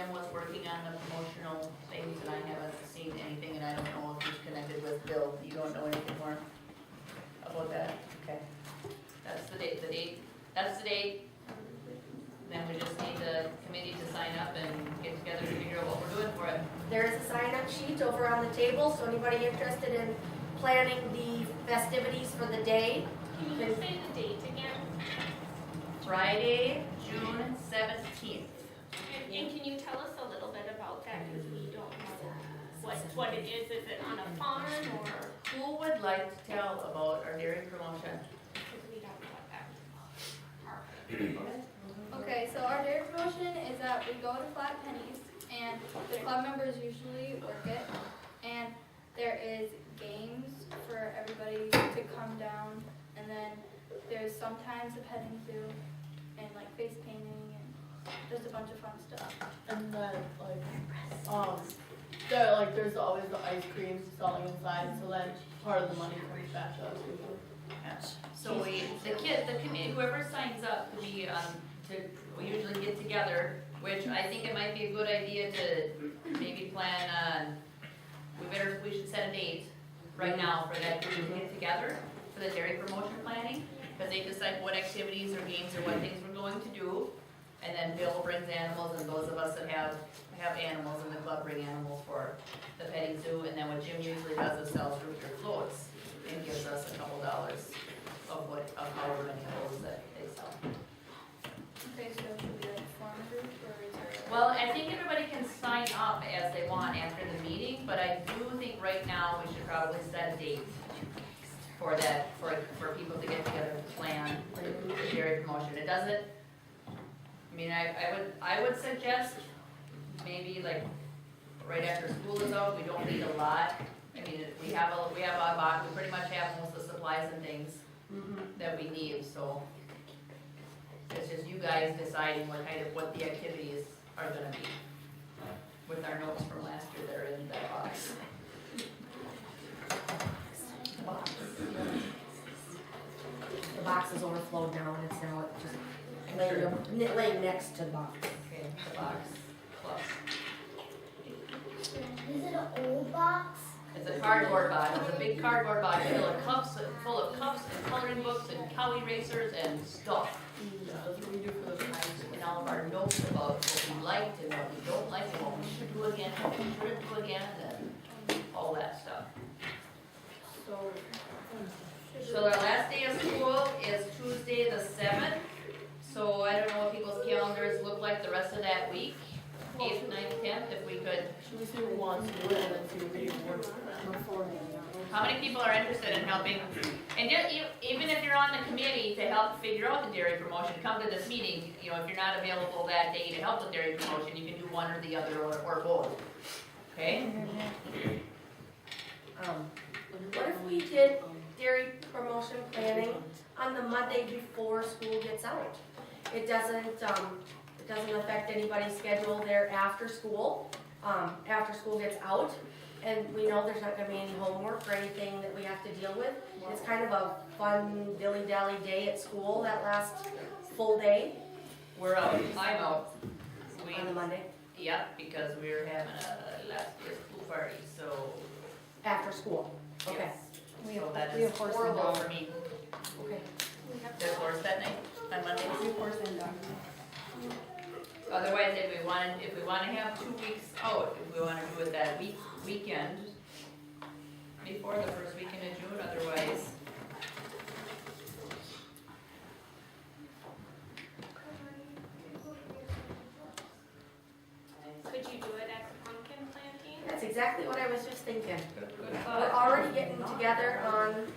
Jim was working on the promotional things, and I haven't seen anything, and I don't know if he's connected with Bill. You don't know anything more about that? Okay. That's the date, that's the date. Then we just need the committee to sign up and get together to figure out what we're doing for it. There is a sign-up sheet over on the table, so anybody interested in planning the festivities for the day. Can you say the date again? Friday, June 17th. And can you tell us a little bit about that, because we don't know what it is it on a farm, or, Who would like to tell about our dairy promotion? because we don't know what that part. Okay, so our dairy promotion is that we go to Flat Pennies, and the club members usually work it, and there is games for everybody to come down, and then there's sometimes a petting zoo, and like face painting, and just a bunch of fun stuff. And then there's always the ice cream selling inside, so then part of the money comes back to us usually. Yes. So the committee, whoever signs up, we usually get together, which I think it might be a good idea to maybe plan on, we should set a date right now for that group to get together for the dairy promotion planning, because they decide what activities or games or what things we're going to do. And then Bill brings animals, and those of us that have animals in the club bring animals for the petting zoo. And then what Jim usually does is sells root beer floats and gives us a couple dollars of however many of those that they sell. Okay, so should we like form a group, or is there? Well, I think everybody can sign up as they want after the meeting, but I do think right now we should probably set a date for that, for people to get together to plan the dairy promotion. It doesn't, I mean, I would suggest maybe like right after school is out. We don't need a lot. I mean, we have a box, we pretty much have most of the supplies and things that we need, so it's just you guys deciding what the activities are gonna be. With our notes from last year that are in that box. The box is overflowed now, and it's now just laying next to the box. Okay, the box plus. Is it an old box? It's a cardboard box, it's a big cardboard box full of cups and coloring books and cow erasers and stuff. That's what we do for the prize. And all of our notes about what we liked and what we don't like and what we should do again, what we shouldn't do again, and all that stuff. So our last day of school is Tuesday the 7th. So I don't know what people's calendars look like the rest of that week. 8th, 9th, 10th, if we could. Should we see who wants to do it and then see if it works for them? How many people are interested in helping? And even if you're on the committee to help figure out the dairy promotion, come to this meeting. You know, if you're not available that day to help with dairy promotion, you can do one or the other or both. Okay? What if we did dairy promotion planning on the Monday before school gets out? It doesn't affect anybody's schedule there after school gets out. And we know there's not gonna be any homework or anything that we have to deal with. It's kind of a fun dilly-dally day at school, that last full day We're out. I'm out. on the Monday, Yep, because we're having a last day of school party, so. after school. Okay. Yes. So that is horrible for me. Okay. There's horse that night on Monday. Horse and dog. Otherwise, if we want to have 2 weeks out, if we want to do it that weekend, before the first weekend of June, otherwise. Could you do it at the pumpkin planting? That's exactly what I was just thinking. Good We're thought. already getting together on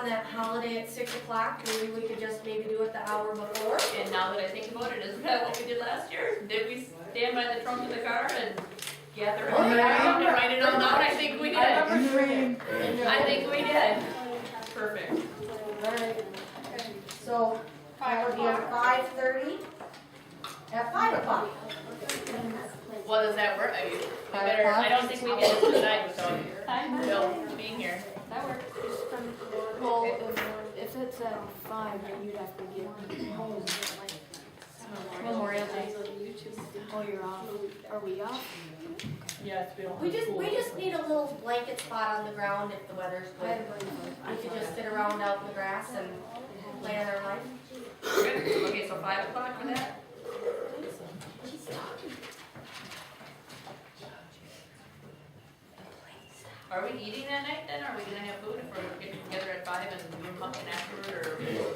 that holiday at 6 o'clock. Maybe we could just maybe do it the hour before. And now that I think about it, isn't that what we did last year? Did we stand by the trunk of the car and gather it Oh, yeah. and write it all down? I think we did. I remember dreaming. I think we did. Perfect. Alright. So, that would be at 5:30. At 5 o'clock. Well, does that work? I don't think we did it tonight without Bill being here. That works. Well, if it's at 5, then you'd have to get home. Memorial Day. Are we off? Yes, we don't. We have just, school. we just need a little blanket spot on the ground if the weather's good. We could just sit around out in the grass and play on our life. Okay, so 5 o'clock for that? Are we eating that night then, or are we gonna have food if we're getting together at 5 and doing something afterward, or?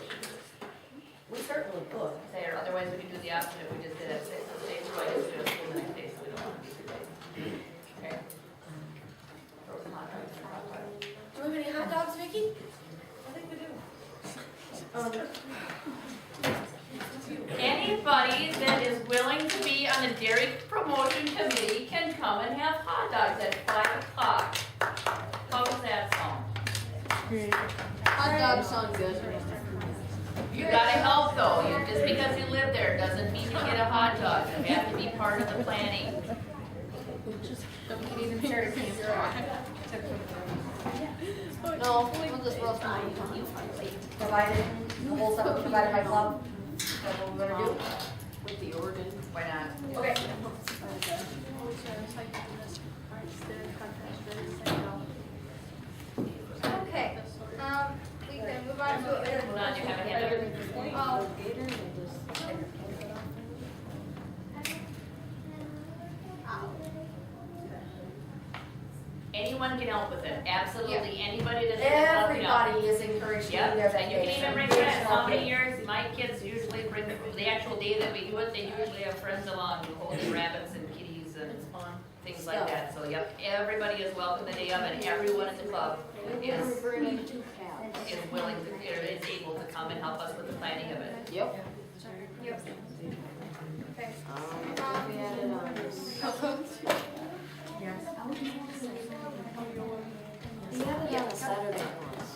We certainly could. Say, or otherwise we can do the option if we just did it 6 days, so I just do a school the next day, so we don't want to be too late. Okay. Throw some hot dogs in the hot pot. Do we have any hot dogs, Vicky? I think we do. Anybody that is willing to be on the dairy promotion committee can come and have hot dogs at 5 o'clock. How does that sound? Hot dogs sound good. You gotta help though, just because you live there doesn't mean you get a hot dog, you have to be part of the planning. No, we'll just roast them. Provided, the whole stuff provided by club. That's what we're gonna do. With the organ. Why not? Okay. Okay, we can move on to. Hold on, you have a hand up. Anyone can help with it, absolutely, anybody that's helping out. Everybody is encouraged to be there Yep, that and you day. can even bring friends, how many years, my kids usually bring, the actual day that we do it, they usually have friends along, who hold the rabbits and kitties and things like that, so yep, everybody is welcome the day of, and everyone in the club is willing to, or is able to come and help us with the planning of it. Yep. Yep. Okay. We had it on this. Yes. We had it on a Saturday once.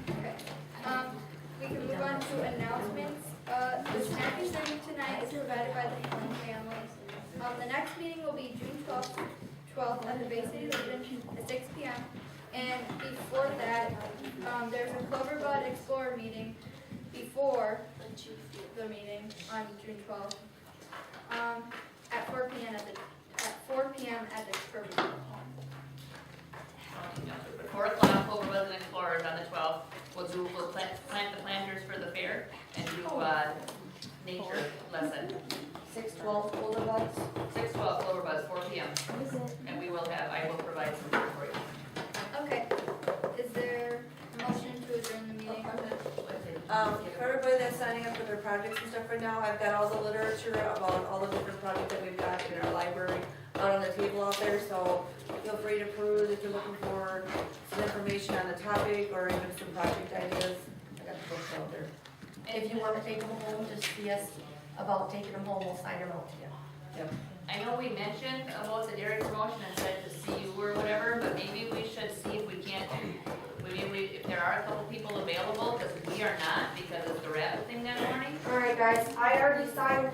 Okay. We can move on to announcements. The snack serving tonight is provided by the Flynn family. The next meeting will be June 12th at the Bay City Legion at 6 p.m. And before that, there's a Cloverbud Explorer meeting before the meeting on June 12th. At 4 p.m. at the Cloverbud. 4 o'clock, Cloverbud and Explorers on the 12th, we'll plant the planters for the fair and do, nature lesson. 612 older buds. 6:12 Cloverbuds, 4 p.m. And we will have, I will provide some food for you. Okay. Is there a motion to adjourn the meeting? For everybody that's signing up for their projects and stuff right now, I've got all the literature about all the different projects that we've got in our library out on the table out there, so feel free to peruse if you're looking for some information on the topic or even some project ideas. I got the books out there. If you want to take them home, just see us about taking them home, we'll sign them out to you. I know we mentioned about the dairy promotion and said to see you or whatever, but maybe we should see if we can't, if there are a couple people available, because we are not, because of the rabbit thing that morning. All right, guys, I already signed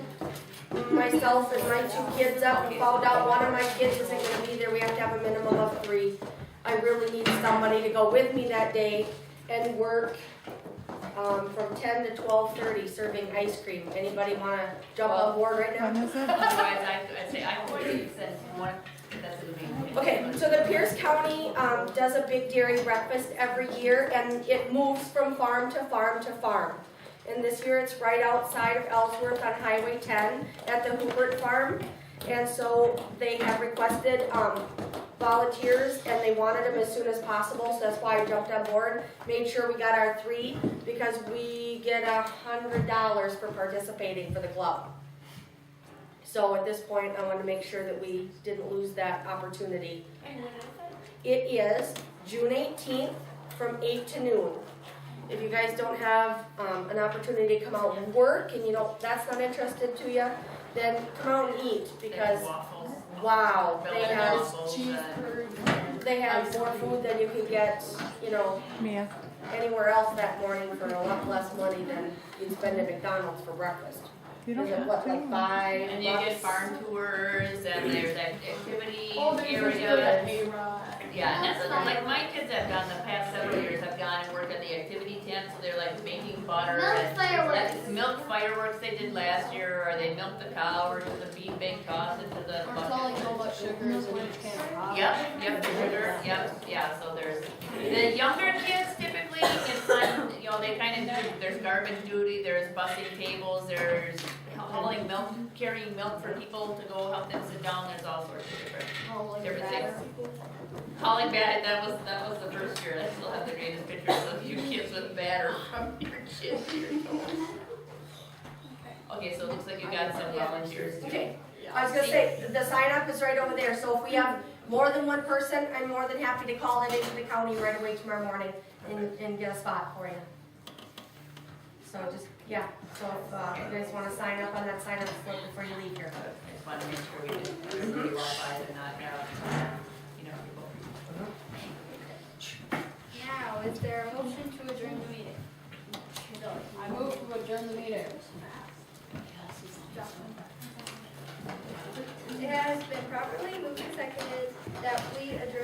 myself and my 2 kids up and found out one of my kids isn't gonna be there. We have to have a minimum of 3. I really need somebody to go with me that day and work from 10 to 12:30 serving ice cream. Anybody wanna jump on board right now? Otherwise, I'd say I would send one, that's the main. Okay, so the Pierce County does a big dairy breakfast every year, and it moves from farm to farm to farm. And this year it's right outside of Ellsworth on Highway 10 at the Hubert Farm. And so they have requested volunteers, and they wanted them as soon as possible, so that's why I jumped on board. Made sure we got our 3, because we get $100 for participating for the club. So at this point, I want to make sure that we didn't lose that opportunity. And when is it? It is June 18th from 8 to noon. If you guys don't have an opportunity to come out and work, and that's not interested to you, then come out and eat, because Waffles. wow, they Belgian have waffles and- they have more food than you can get, anywhere else that morning for a lot less money than you'd spend at McDonald's for breakfast. Is it what, like $5? And you get farm tours, and there's that activity There's area. hayride. Yeah, and that's like my kids have gone the past several years, have gone and worked in the activity tent, so they're like making butter Not and fireworks. lettuce milk fireworks they did last year, or they milk the cow, or does the beef bake toss into the Or bucket? telling how much sugar is in each can of pop. Yep, the sugar, yep, yeah, so there's, the younger kids typically, it's on, you know, they kind of do, there's garbage duty, there's busing tables, there's hauling milk, carrying milk for people to go help them sit down, there's all sorts of different. Hauling Everything. batter. Hauling bag, that was the first year, I still have the greatest pictures of you kids with batter from your chin to your toes. Okay, so it looks like you got some volunteers too. Okay, I was gonna say, the sign up is right over there, so if we have more than one person, I'm more than happy to call it into the county right away tomorrow morning and get a spot for you. So just, yeah, so if you guys wanna sign up on that sign up slip before you leave here. I just wanted to make sure we did everybody well by and not have, you know, people. Now, is there a motion to adjourn the meeting? I move to adjourn the meeting. It has been properly moved and seconded that we adjourn